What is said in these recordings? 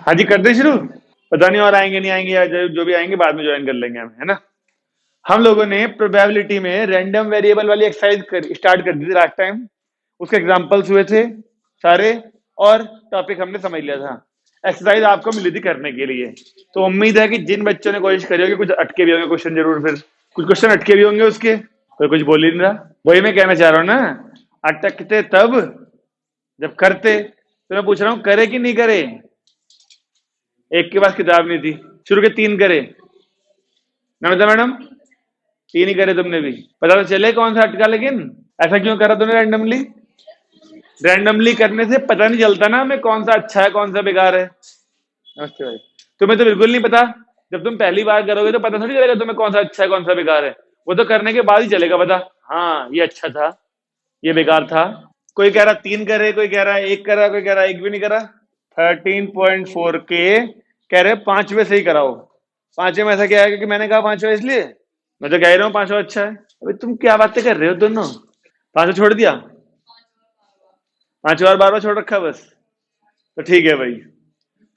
हाँ जी, कर दे शुरू। पता नहीं और आएंगे नहीं आएंगे, या जो भी आएंगे बाद में ज्वाइन कर लेंगे हम, है ना। हम लोगों ने प्रोबेबिलिटी में रैंडम वेरिएबल वाली एक्सरसाइज स्टार्ट कर दी थी लास्ट टाइम। उसके एग्जांपल्स हुए थे सारे, और टॉपिक हमने समझ लिया था। एक्सरसाइज आपको मिली थी करने के लिए, तो उम्मीद है कि जिन बच्चों ने कोशिश करी होगी, कुछ अटके भी होंगे क्वेश्चन जरूर, फिर कुछ क्वेश्चन अटके भी होंगे उसके। कोई कुछ बोल ही नहीं रहा। वही मैं कहना चाह रहा हूँ ना, अटकते तब जब करते। तो मैं पूछ रहा हूँ, करे कि नहीं करे। एक के पास किताब नहीं थी, शुरू के 3 करे। नमिता मैडम, 3 ही करे तुमने भी। पता तो चले कौन सा अटका, लेकिन ऐसा क्यों करा तुमने रैंडमली। रैंडमली करने से पता नहीं चलता ना हमें कौन सा अच्छा है कौन सा बेकार है। नमस्ते भाई। तुम्हें तो बिल्कुल नहीं पता। जब तुम पहली बार करोगे तो पता थोड़ी चलेगा तुम्हें कौन सा अच्छा है कौन सा बेकार है। वो तो करने के बाद ही चलेगा पता। हाँ, ये अच्छा था, ये बेकार था। कोई कह रहा 3 करे, कोई कह रहा 1 करा, कोई कह रहा 1 भी नहीं करा। 13.4 के कह रहे 5वें से ही कराओ। 5वें में ऐसा क्या है कि मैंने कहा 5वां, इसलिए मैं तो कह ही रहा हूँ 5वां अच्छा है। अभी तुम क्या बातें कर रहे हो दोनों। 5वां छोड़ दिया, 5वां और 12वां छोड़ रखा बस। तो ठीक है भाई।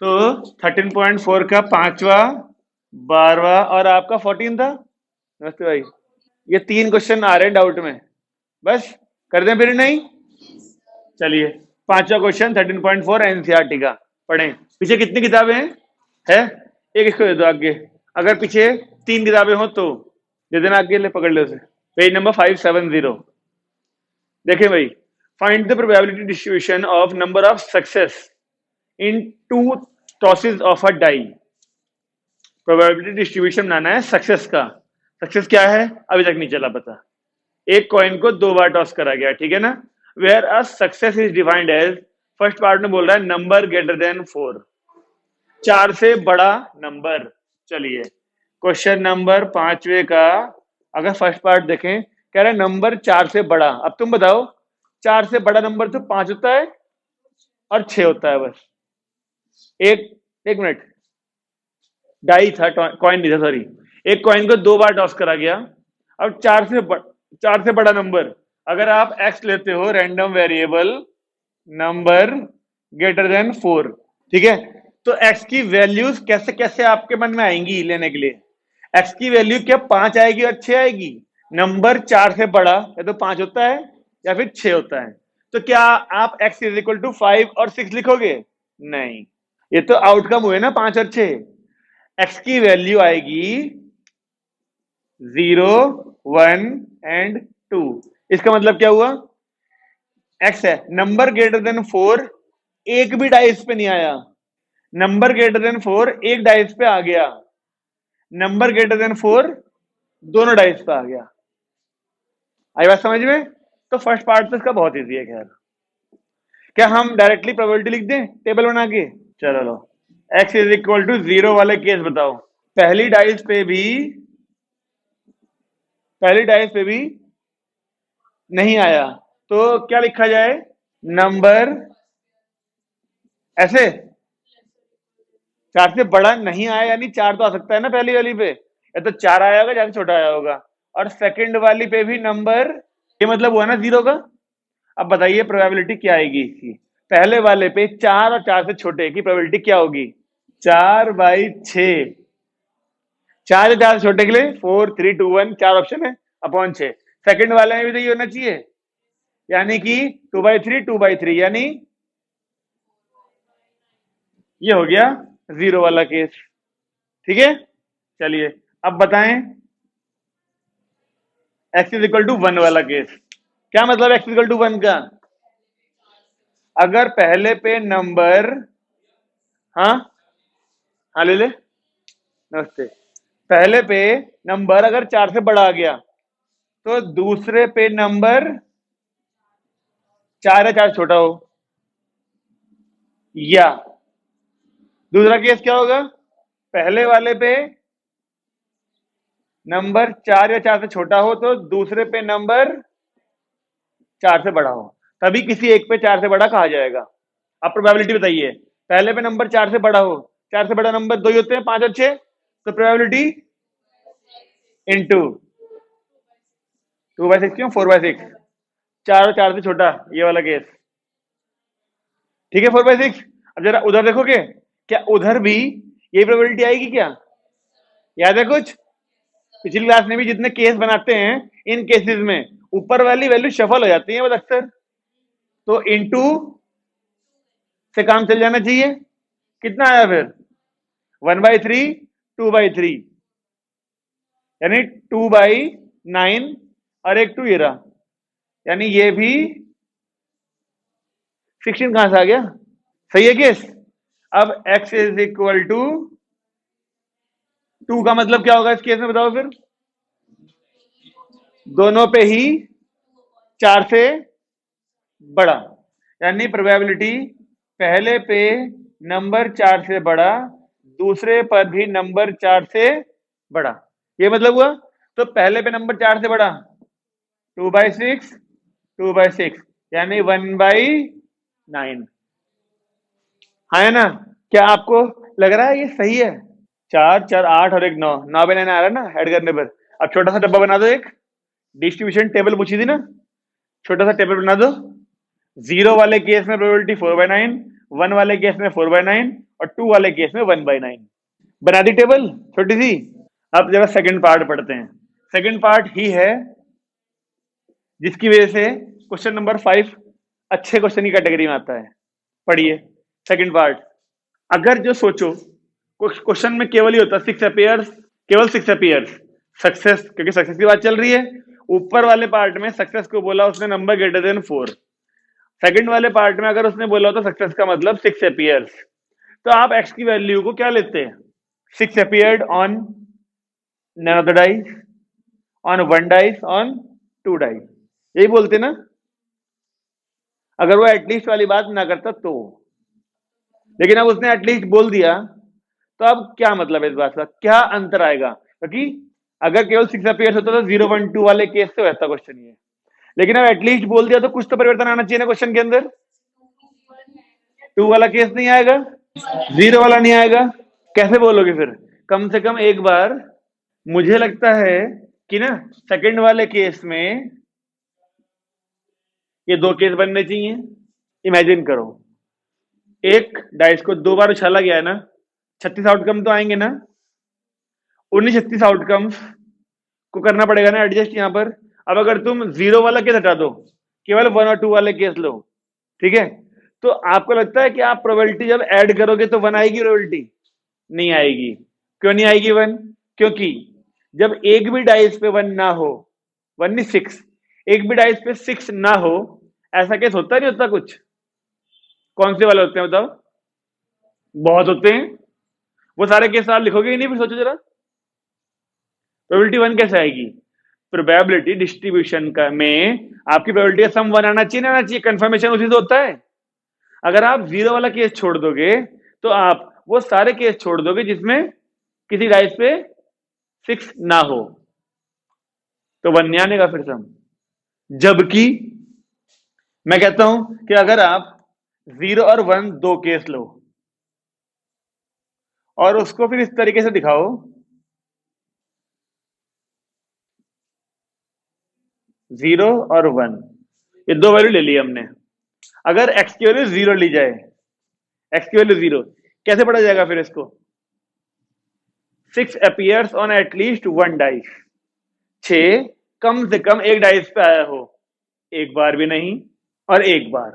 तो 13.4 का 5वां, 12वां और आपका 14 था। नमस्ते भाई। ये 3 क्वेश्चन आ रहे हैं डाउट में, बस कर दें फिर नहीं। चलिए, 5वां क्वेश्चन 13.4 एनसीईआरटी का पढ़ें। पीछे कितनी किताबें हैं? है एक, इसको दे दो आगे। अगर पीछे 3 किताबें हो तो दे देना आगे, ले पकड़ ले उसे। Page number 570। देखें भाई, find the probability distribution of number of success in 2 tosses of a die. Probability distribution बनाना है सक्सेस का। सक्सेस क्या है अभी तक नहीं चला पता। एक कॉइन को 2 बार टॉस करा गया, ठीक है ना। Where a success is defined as, first part में बोल रहा है नंबर ग्रेटर देन 4, 4 से बड़ा नंबर। चलिए, क्वेश्चन नंबर 5वें का अगर फर्स्ट पार्ट देखें, कह रहा है नंबर 4 से बड़ा। अब तुम बताओ, 4 से बड़ा नंबर तो 5 होता है और 6 होता है बस। एक एक मिनट, डाई था, कॉइन नहीं था, सॉरी। एक कॉइन को 2 बार टॉस करा गया। अब 4 से बड़ा नंबर, अगर आप एक्स लेते हो random variable number greater than 4, ठीक है, तो एक्स की वैल्यूज कैसे कैसे आपके मन में आएंगी लेने के लिए। एक्स की वैल्यू क्या 5 आएगी और 6 आएगी। नंबर 4 से बड़ा या तो 5 होता है या फिर 6 होता है। तो क्या आप x इज इक्वल टू 5 और 6 लिखोगे? नहीं, ये तो आउटकम हुए ना 5 और 6। x की वैल्यू आएगी 0, 1 एंड 2। इसका मतलब क्या हुआ, x है नंबर ग्रेटर देन 4, एक भी डाइस पे नहीं आया। नंबर ग्रेटर देन 4 एक डाइस पे आ गया। नंबर ग्रेटर देन 4 दोनों डाइस पे आ गया। आई बात समझ में। तो फर्स्ट पार्ट तो इसका बहुत इजी है। खैर, क्या हम डायरेक्टली प्रोबेबिलिटी लिख दें टेबल बना के? चलो लो, x इज इक्वल टू 0 वाले केस बताओ। पहली डाइस पे भी, पहली डाइस पे भी नहीं आया, तो क्या लिखा जाए? नंबर ऐसे, 4 से बड़ा नहीं आया, यानी 4 तो आ सकता है ना पहली वाली पे, या तो 4 आया होगा या छोटा आया होगा। और सेकंड वाली पे भी नंबर, ये मतलब हुआ ना 0 का। अब बताइए प्रोबेबिलिटी क्या आएगी इसकी। पहले वाले पे 4 और 4 से छोटे की प्रोबेबिलिटी क्या होगी? 4/6। 4 या 4 से छोटे के लिए 4, 3, 2, 1, 4 ऑप्शन है अपॉन 6। सेकंड वाले में भी तो ये होना चाहिए, यानी कि 2/3, 2/3, यानी ये हो गया 0 वाला केस। ठीक है, चलिए अब बताएं x इज इक्वल टू 1 वाला केस। क्या मतलब x इज इक्वल टू 1 का? अगर पहले पे नंबर, हाँ हाँ ले ले, नमस्ते। पहले पे नंबर अगर 4 से बड़ा आ गया, तो दूसरे पे नंबर 4 या 4 छोटा हो। या दूसरा केस क्या होगा, पहले वाले पे नंबर 4 या 4 से छोटा हो, तो दूसरे पे नंबर 4 से बड़ा हो, तभी किसी एक पे 4 से बड़ा कहा जाएगा। अब प्रोबेबिलिटी बताइए, पहले पे नंबर 4 से बड़ा हो, 4 से बड़ा नंबर 2 ही होते हैं, 5 और 6, तो प्रोबेबिलिटी इंटू 2/6 क्यों, 4/6। 4 और 4 से छोटा, ये वाला केस, ठीक है 4/6। अब जरा उधर देखोगे, क्या उधर भी यही प्रोबेबिलिटी आएगी क्या? याद है कुछ? पिछली क्लास में भी जितने केस बनाते हैं, इन केसेस में ऊपर वाली वैल्यू शफल हो जाती है बस अक्सर, तो इनटू से काम चल जाना चाहिए। कितना आया फिर? 1/3, 2/3, यानी 2/9, और एक 2 ये रहा, यानी ये भी 16 कहां से आ गया? सही है केस? अब x इज इक्वल टू 2 का मतलब क्या होगा इस केस में, बताओ फिर? दोनों पे ही 4 से बड़ा, यानी प्रोबेबिलिटी पहले पे नंबर 4 से बड़ा, दूसरे पर भी नंबर 4 से बड़ा, ये मतलब हुआ। तो पहले पे नंबर 4 से बड़ा 2/6, 2/6, यानी 1/9। हाँ है ना? क्या आपको लग रहा है ये सही है? 4 4 8 और एक 9, 9/9 आ रहा है ना ऐड करने पर। अब छोटा सा डब्बा बना दो, एक डिस्ट्रीब्यूशन टेबल पूछी थी ना, छोटा सा टेबल बना दो। 0 वाले केस में प्रोबेबिलिटी 4/9, 1 वाले केस में 4/9, और 2 वाले केस में 1/9। बना दी टेबल छोटी सी। अब जरा सेकंड पार्ट पढ़ते हैं। सेकंड पार्ट ही है जिसकी वजह से क्वेश्चन नंबर 5 अच्छे क्वेश्चन की कैटेगरी में आता है। पढ़िए सेकंड पार्ट। अगर जो सोचो क्वेश्चन में केवल ही होता 6 अपीयर्स, केवल 6 अपीयर्स, सक्सेस, क्योंकि सक्सेस की बात चल रही है, ऊपर वाले पार्ट में सक्सेस को बोला उसने नंबर ग्रेटर देन 4, सेकंड वाले पार्ट में अगर उसने बोला होता सक्सेस का मतलब 6 अपीयर्स, तो आप x की वैल्यू को क्या लेते हैं? 6 appeared on none of the dice, on 1 dice, on 2 dice, यही बोलते ना, अगर वो एटलीस्ट वाली बात ना करता तो। लेकिन अब उसने एटलीस्ट बोल दिया, तो अब क्या मतलब है इस बात का, क्या अंतर आएगा? क्योंकि अगर केवल 6 अपीयर्स होता तो 0 1 2 वाले केस से वैसा क्वेश्चन ही है, लेकिन अब एटलीस्ट बोल दिया तो कुछ तो परिवर्तन आना चाहिए ना क्वेश्चन के अंदर। 2 वाला केस नहीं आएगा, 0 वाला नहीं आएगा, कैसे बोलोगे फिर? कम से कम एक बार मुझे लगता है कि ना सेकंड वाले केस में ये 2 केस बनने चाहिए। इमेजिन करो एक डाइस को 2 बार उछाला गया है ना, 36 आउटकम तो आएंगे ना, उन्हीं 36 आउटकम्स को करना पड़ेगा ना एडजस्ट यहां पर। अब अगर तुम 0 वाला केस हटा दो, केवल 1 और 2 वाले केस लो, ठीक है, तो आपको लगता है कि आप प्रोबेबिलिटी जब ऐड करोगे तो 1 आएगी? प्रोबेबिलिटी नहीं आएगी। क्यों नहीं आएगी 1? क्योंकि जब एक भी डाइस पे 1 ना हो, 1 नहीं 6, एक भी डाइस पे 6 ना हो, ऐसा केस होता नहीं होता कुछ? कौन से वाले होते हैं बताओ? बहुत होते हैं। वो सारे केस आप लिखोगे ही नहीं, फिर सोचो जरा प्रोबेबिलिटी 1 कैसे आएगी? प्रोबेबिलिटी डिस्ट्रीब्यूशन का में आपकी प्रोबेबिलिटी का सम 1 आना चाहिए ना, आना चाहिए, कंफर्मेशन उसी से होता है। अगर आप 0 वाला केस छोड़ दोगे तो आप वो सारे केस छोड़ दोगे जिसमें किसी डाइस पे 6 ना हो, तो 1 नहीं आने का फिर सम। जबकि मैं कहता हूं कि अगर आप 0 और 1 दो केस लो और उसको फिर इस तरीके से दिखाओ, 0 और 1, ये दो वैल्यू ले ली हमने। अगर x की वैल्यू 0 ली जाए, x की वैल्यू 0, कैसे पढ़ा जाएगा फिर इसको? 6 अपीयर्स ऑन एटलीस्ट 1 डाइस, 6 कम से कम एक डाइस पे आया हो, एक बार भी नहीं और एक बार।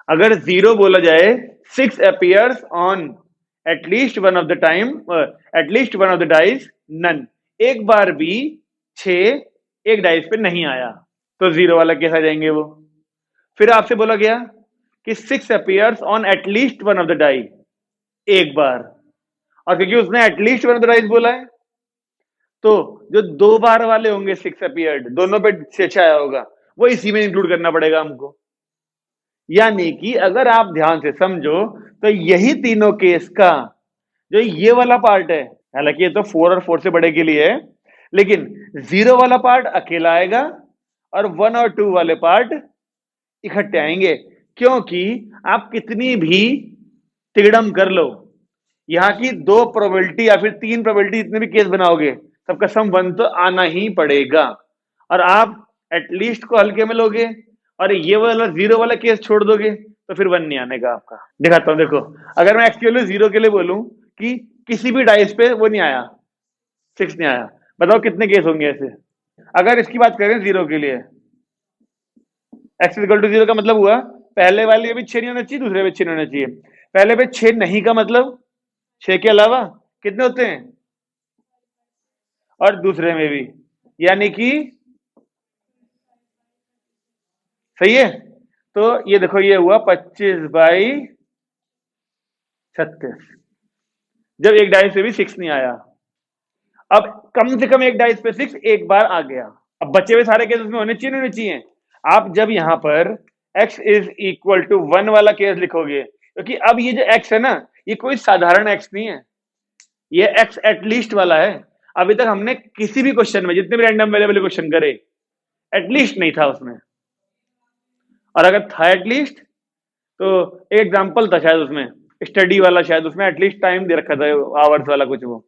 अगर 0 बोला जाए 6 appears on at least one of the time, at least one of the dice none, एक बार भी 6 एक डाइस पे नहीं आया, तो 0 वाला केस आ जाएंगे वो। फिर आपसे बोला गया कि 6 appears on at least one of the die, एक बार, और क्योंकि उसने at least one of the dice बोला है, तो जो 2 बार वाले होंगे 6 अपीयर्ड, दोनों पे 6 आया होगा, वो इसी में इंक्लूड करना पड़ेगा हमको। यानी कि अगर आप ध्यान से समझो तो यही तीनों केस का जो ये वाला पार्ट है, हालांकि ये तो 4 और 4 से बड़े के लिए है, लेकिन 0 वाला पार्ट अकेला आएगा और 1 और 2 वाले पार्ट इकट्ठे आएंगे। क्योंकि आप कितनी भी तिगड़म कर लो, यहां की 2 प्रोबेबिलिटी या फिर 3 प्रोबेबिलिटी जितने भी केस बनाओगे, सबका सम 1 तो आना ही पड़ेगा। और आप एटलीस्ट को हल्के में लोगे और ये वाला 0 वाला केस छोड़ दोगे, तो फिर 1 नहीं आने का आपका। दिखाता हूं, देखो अगर मैं x की वैल्यू 0 के लिए बोलूं कि किसी भी डाइस पे वो नहीं आया, 6 नहीं आया, बताओ कितने केस होंगे ऐसे। अगर इसकी बात करें 0 के लिए, x इक्वल टू 0 का मतलब हुआ पहले वाले भी 6 नहीं होना चाहिए, दूसरे पे 6 नहीं होना चाहिए। पहले पे 6 नहीं का मतलब 6 के अलावा कितने होते हैं, और दूसरे में भी, यानी कि सही है। तो ये देखो ये हुआ 25/36, जब एक डाइस पे भी 6 नहीं आया। अब कम से कम एक डाइस पे 6 एक बार आ गया। अब बचे हुए सारे केस उसमें होने चाहिए नहीं होने चाहिए। आप जब यहां पर x इज इक्वल टू 1 वाला केस लिखोगे, क्योंकि अब ये जो x है ना, ये कोई साधारण x नहीं है, ये x एटलीस्ट वाला है। अभी तक हमने किसी भी क्वेश्चन में जितने भी रैंडम वेरिएबल क्वेश्चन करे, एटलीस्ट नहीं था उसमें, और अगर था एटलीस्ट तो एक एग्जांपल था शायद उसमें, स्टडी वाला, शायद उसमें एटलीस्ट टाइम दे रखा था, आवर्स वाला कुछ, वो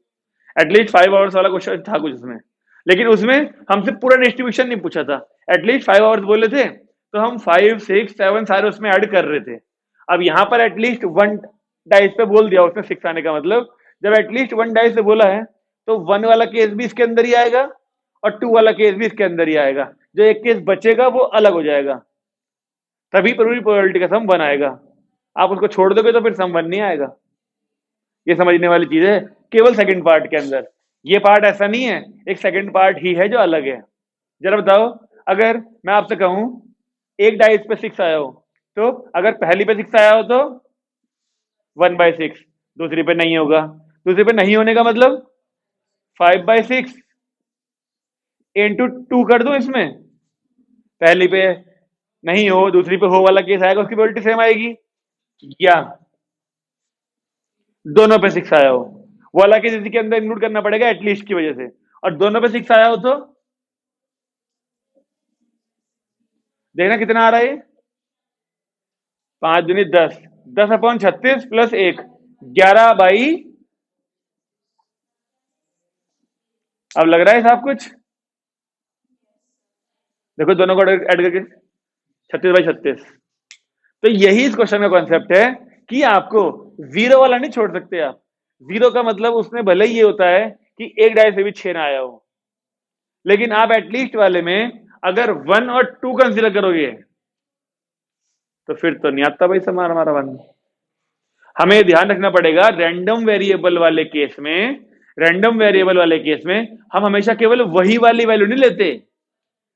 एटलीस्ट 5 आवर्स वाला क्वेश्चन था कुछ उसमें। लेकिन उसमें हमसे पूरा डिस्ट्रीब्यूशन नहीं पूछा था, एटलीस्ट 5 आवर्स बोले थे, तो हम 5, 6, 7 सारे उसमें ऐड कर रहे थे। अब यहां पर एटलीस्ट 1 डाइस पे बोल दिया उसमें 6 आने का मतलब, जब एटलीस्ट 1 डाइस पे बोला है तो 1 वाला केस भी इसके अंदर ही आएगा और 2 वाला केस भी इसके अंदर ही आएगा। जो एक केस बचेगा वो अलग हो जाएगा, तभी पूरी प्रोबेबिलिटी का सम 1 आएगा। आप उसको छोड़ दोगे तो फिर सम 1 नहीं आएगा। ये समझने वाली चीज है केवल सेकंड पार्ट के अंदर। ये पार्ट ऐसा नहीं है, एक सेकंड पार्ट ही है जो अलग है। जरा बताओ, अगर मैं आपसे कहूं एक डाइस पे 6 आया हो, तो अगर पहली पे 6 आया हो तो 1/6, दूसरी पे नहीं होगा, दूसरी पे नहीं होने का मतलब 5/6 इंटू 2 कर दूं इसमें, पहली पे नहीं हो दूसरी पे हो वाला केस आएगा, उसकी प्रोबेबिलिटी सेम आएगी। या दोनों पे 6 आया हो, वो वाला केस इसी के अंदर इंक्लूड करना पड़ेगा एटलीस्ट की वजह से, और दोनों पे 6 आया हो तो देखना कितना आ रहा है, 5 दूनी 10, 10/36 प्लस 1, 11/, अब लग रहा है साहब कुछ, देखो दोनों को ऐड करके 36/36। तो यही इस क्वेश्चन का कॉन्सेप्ट है कि आपको 0 वाला नहीं छोड़ सकते आप। 0 का मतलब उसमें भले ही ये होता है कि एक डाइस से भी 6 ना आया हो, लेकिन आप एटलीस्ट वाले में अगर 1 और 2 कंसीडर करोगे तो फिर तो नहीं आता भाई समार हमारा 1। हमें ध्यान रखना पड़ेगा रैंडम वेरिएबल वाले केस में, रैंडम वेरिएबल वाले केस में हम हमेशा केवल वही वाली वैल्यू नहीं लेते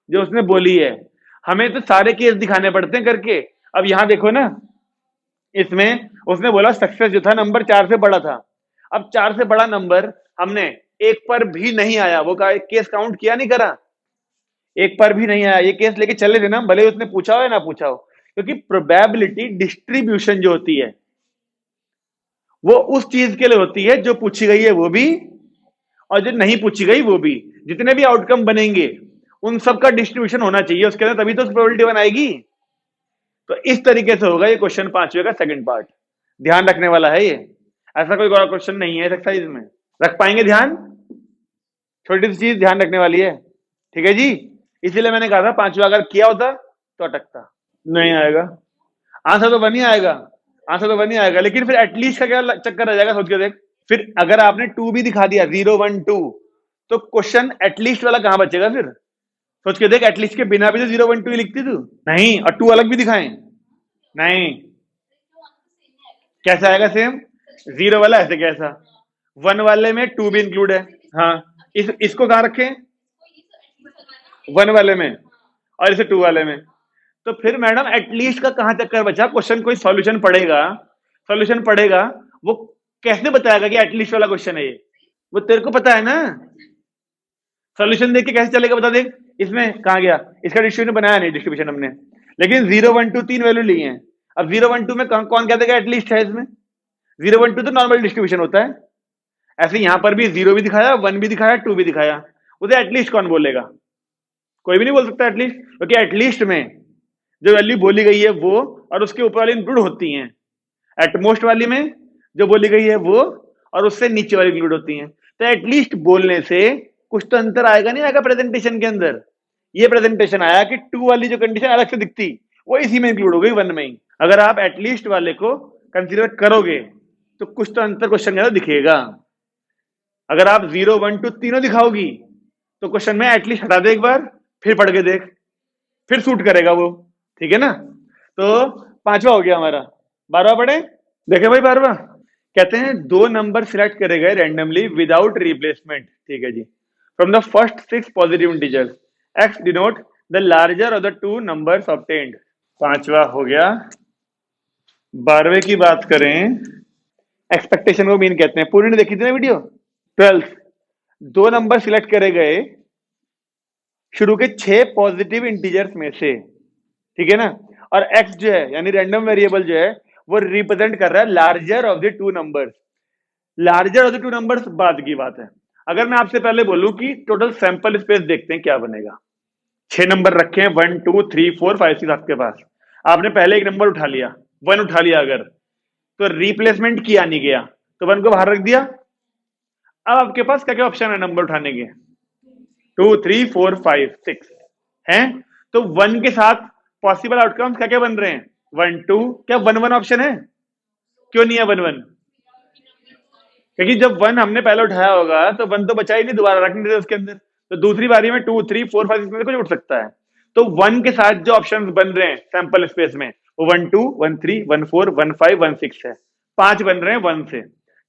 जो उसने बोली है, हमें तो सारे केस दिखाने पड़ते हैं करके। अब यहां देखो ना, इसमें उसने बोला सक्सेस जो था नंबर 4 से बड़ा था। अब 4 से बड़ा नंबर हमने एक पर भी नहीं आया, वो का केस काउंट किया नहीं करा, एक पर भी नहीं आया, ये केस लेके चले थे ना, भले उसने पूछा हो या ना पूछा हो, क्योंकि प्रोबेबिलिटी डिस्ट्रीब्यूशन जो होती है वो उस चीज के लिए होती है जो पूछी गई है वो भी, और जो नहीं पूछी गई वो भी। जितने भी आउटकम बनेंगे उन सब का डिस्ट्रीब्यूशन होना चाहिए उसके अंदर, तभी तो प्रोबेबिलिटी बनाएगी। तो इस तरीके से होगा ये क्वेश्चन 5वें का सेकंड पार्ट, ध्यान रखने वाला है ये, ऐसा कोई और क्वेश्चन नहीं है एक्सरसाइज में। रख पाएंगे ध्यान, छोटी सी चीज ध्यान रखने वाली है, ठीक है जी। इसीलिए मैंने कहा था 5वां अगर किया होता तो अटकता नहीं आएगा, आंसर तो बनी आएगा, आंसर तो बनी आएगा, लेकिन फिर एटलीस्ट का क्या चक्कर रह जाएगा, सोच के देख। फिर अगर आपने 2 भी दिखा दिया 0, 1, 2, तो क्वेश्चन एटलीस्ट वाला कहां बचेगा फिर, सोच के देख। एटलीस्ट के बिना भी तो 0, 1, 2 ही लिखती तू, नहीं, और 2 अलग भी दिखाएं, नहीं, कैसा आएगा सेम, 0 वाला ऐसे कैसा, 1 वाले में 2 भी इंक्लूड है, हाँ, इसको कहां रखें, 1 वाले में, और इसे 2 वाले में। तो फिर मैडम एटलीस्ट का कहां चक्कर बचा, क्वेश्चन कोई सॉल्यूशन पढ़ेगा, सॉल्यूशन पढ़ेगा, वो कैसे बताएगा कि एटलीस्ट वाला क्वेश्चन है ये, वो तेरे को पता है ना, सॉल्यूशन देख के कैसे चलेगा बता देख। इसमें कहां गया, इसका डिस्ट्रीब्यूशन बनाया नहीं डिस्ट्रीब्यूशन हमने, लेकिन 0, 1, 2 3 वैल्यू ली है। अब 0, 1, 2 में कौन कहता है एटलीस्ट है इसमें, 0, 1, 2 तो नॉर्मल डिस्ट्रीब्यूशन होता है, ऐसे यहां पर भी 0 भी दिखाया, 1 भी दिखाया, 2 भी दिखाया, उसे एटलीस्ट कौन बोलेगा, कोई भी नहीं बोल सकता एटलीस्ट, क्योंकि एटलीस्ट में जो वैल्यू बोली गई है वो और उसके ऊपर वाली इंक्लूड होती हैं, एटमोस्ट वाली में जो बोली गई है वो और उससे नीचे वाली इंक्लूड होती हैं। तो एटलीस्ट बोलने से कुछ तो अंतर आएगा नहीं आएगा प्रेजेंटेशन के अंदर। ये प्रेजेंटेशन आया कि 2 वाली जो कंडीशन अलग से दिखती वो इसी में इंक्लूड हो गई 1 में ही। अगर आप एटलीस्ट वाले को कंसीडर करोगे तो कुछ तो अंतर क्वेश्चन में दिखेगा। अगर आप 0 1 2 तीनों दिखाओगी तो क्वेश्चन में एटलीस्ट हटा दे एक बार, फिर पढ़ के देख, फिर सूट करेगा वो। ठीक है ना? तो 5वां हो गया हमारा। 12वां पढ़े? देखे भाई 12वां। कहते हैं दो नंबर सिलेक्ट करे गए रैंडमली विदाउट रिप्लेसमेंट। ठीक है जी। From the first 6 positive integers, x denote the larger of the two numbers obtained. 5वां हो गया। 12वें की बात करें, एक्सपेक्टेशन को मीन कहते हैं। पूरी ने देखी थी ना वीडियो? 12th, दो नंबर सिलेक्ट करे गए शुरू के 6 पॉजिटिव इंटीजर्स में से। ठीक है ना? और एक्स जो है यानी रैंडम वेरिएबल जो है वो रिप्रेजेंट कर रहा है larger of the two numbers. Larger of the two numbers बाद की बात है। अगर मैं आपसे पहले बोलूं कि टोटल सैंपल स्पेस देखते हैं क्या बनेगा। 6 नंबर रखे हैं, 1 2 3 4 5 6 आपके पास। आपने पहले एक नंबर उठा लिया, 1 उठा लिया, अगर तो रिप्लेसमेंट किया नहीं गया तो 1 को बाहर रख दिया। अब आपके पास क्या क्या ऑप्शन है नंबर उठाने के? 2 3 4 5 6 हैं। तो 1 के साथ पॉसिबल आउटकम्स क्या क्या बन रहे हैं? 1 2। क्या 1 1 ऑप्शन है? क्यों नहीं है 1 1? क्योंकि जब 1 हमने पहले उठाया होगा तो 1 तो बचा ही नहीं, दोबारा रखने देते उसके अंदर। तो दूसरी बारी में 2 3 4 5 6 में कुछ उठ सकता है। तो 1 के साथ जो ऑप्शन बन रहे हैं सैंपल स्पेस में वो 1 2 1 3 1 4 1 5 1 6 है। 5 बन रहे हैं 1 से।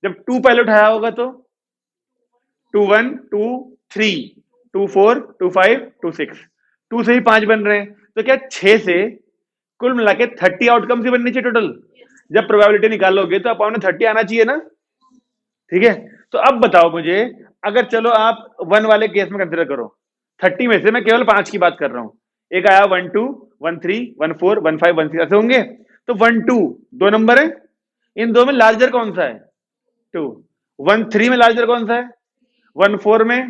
जब 2 पहले उठाया होगा तो 2 1 2 3 2 4 2 5 2 6, 2 से ही 5 बन रहे हैं। तो क्या 6 से कुल मिला के 30 आउटकम्स ही बननी चाहिए टोटल? जब प्रोबेबिलिटी निकालोगे तो अपाउंड 30 आना चाहिए ना? ठीक है। तो अब बताओ मुझे, अगर चलो आप 1 वाले केस में कंसिडर करो, 30 में से मैं केवल 5 की बात कर रहा हूं। एक आया 1 2 1 3 1 4 1 5 1 6 ऐसे होंगे। तो 1 2 दो नंबर है, इन दो में लार्जर कौन सा है? 2। 1 3 में लार्जर कौन सा है? 1 4 में,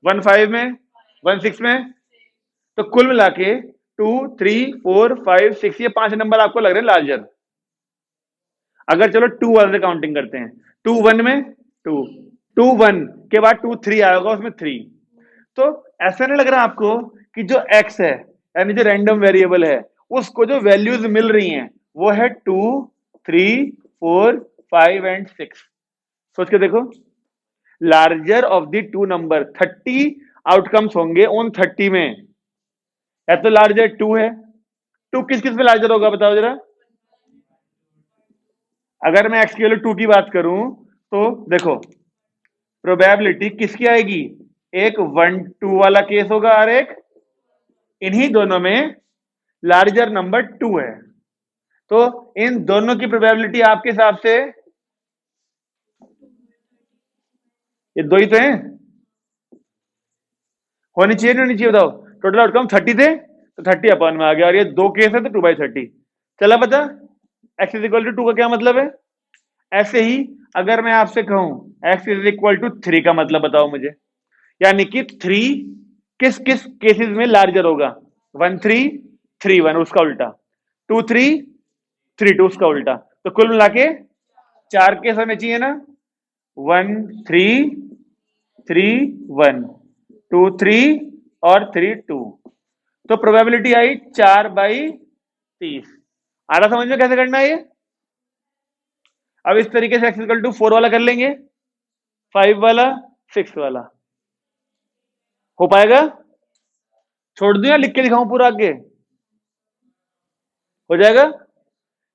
1 5 में, 1 6 में। तो कुल मिला के 2 3 4 5 6 ये 5 नंबर आपको लग रहे हैं लार्जर। अगर चलो 2 वाले से काउंटिंग करते हैं, 2 1 में 2, 2 1 के बाद 2 3 आया होगा उसमें 3। तो ऐसा नहीं लग रहा आपको कि जो x है यानी जो रैंडम वेरिएबल है उसको जो वैल्यूज मिल रही हैं वो है 2 3 4 5 एंड 6। सोच के देखो, larger of the to number 30 outcomes होंगे उन 30 में। या तो लार्जर 2 है, 2 किस किस में लार्जर होगा बताओ जरा? अगर मैं x की वैल्यू 2 की बात करूं तो देखो प्रोबेबिलिटी किसकी आएगी? एक 1 2 वाला केस होगा और एक इन्हीं दोनों में लार्जर नंबर 2 है। तो इन दोनों की प्रोबेबिलिटी आपके हिसाब से ये दो ही तो हैं, होनी चाहिए नहीं होनी चाहिए बताओ? टोटल आउटकम 30 थे तो 30 अपन में आ गया, और ये दो केस है तो 2/30 चला। पता x इज इक्वल टू 2 का क्या मतलब है? ऐसे ही अगर मैं आपसे कहूं x इज इक्वल टू 3 का मतलब बताओ मुझे। यानी कि 3 किस किस केसेस में लार्जर होगा? 1 3 3 1 उसका उल्टा, 2 3 3 2 उसका उल्टा। तो कुल मिला के 4 केस होने चाहिए ना? 1 3 3 1 2 3 और 3 2। तो प्रोबेबिलिटी आई 4/30। आ रहा समझ में कैसे करना है ये? अब इस तरीके से x इक्वल टू 4 वाला कर लेंगे, 5 वाला, 6 वाला। हो पाएगा? छोड़ दूं या लिख के दिखाऊं पूरा आगे? हो जाएगा?